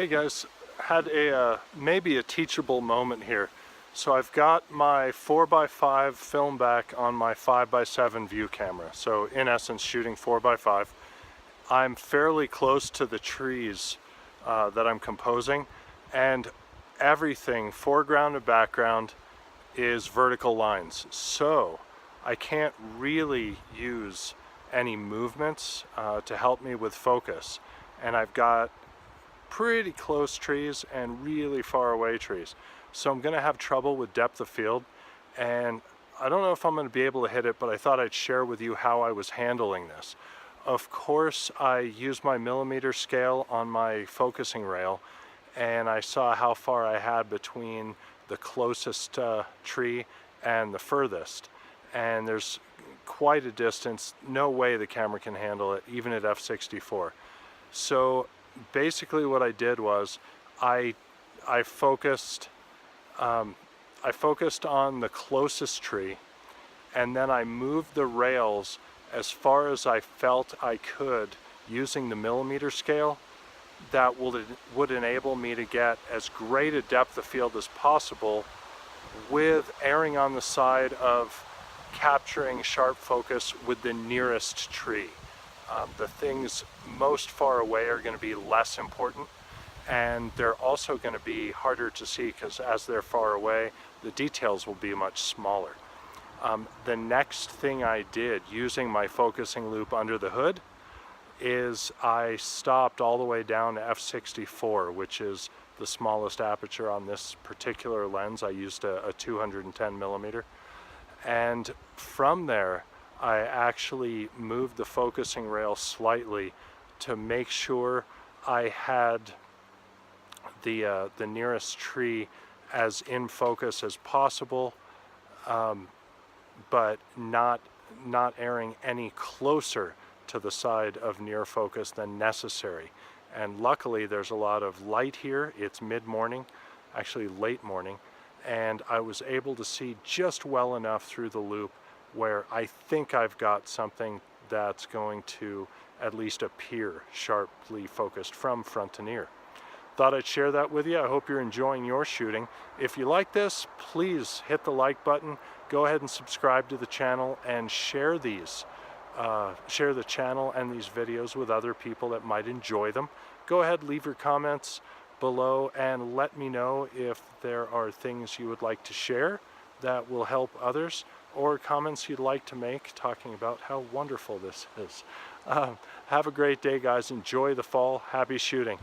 Hey guys, had a maybe a teachable moment here. So I've got my 4x5 film back on my 5x7 view camera. So in essence shooting 4x5. I'm fairly close to the trees that I'm composing, and everything, foreground and background, is vertical lines. So I can't really use any movements to help me with focus. And I've got pretty close trees and really far away trees. So I'm gonna have trouble with depth of field, and I don't know if I'm gonna be able to hit it, but I thought I'd share with you how I was handling this. Of course, I used my millimeter scale on my focusing rail, and I saw how far I had between the closest tree and the furthest. And there's quite a distance. No way the camera can handle it, even at f/64. So basically what I did was I focused on the closest tree, and then I moved the rails as far as I felt I could using the millimeter scale. That would enable me to get as great a depth of field as possible with erring on the side of capturing sharp focus with the nearest tree. The things most far away are going to be less important, and they're also going to be harder to see because as they're far away, the details will be much smaller. The next thing I did using my focusing loop under the hood is I stopped all the way down to f/64, which is the smallest aperture on this particular lens. I used a 210 millimeter. And from there, I actually moved the focusing rail slightly to make sure I had the nearest tree as in focus as possible, but not erring any closer to the side of near focus than necessary. And luckily there's a lot of light here. It's mid-morning, actually late morning, and I was able to see just well enough through the loop where I think I've got something that's going to at least appear sharply focused from front to near. Thought I'd share that with you. I hope you're enjoying your shooting. If you like this, please hit the like button, go ahead and subscribe to the channel, and share the channel and these videos with other people that might enjoy them. Go ahead, leave your comments below and let me know if there are things you would like to share that will help others, or comments you'd like to make talking about how wonderful this is. Have a great day, guys. Enjoy the fall. Happy shooting.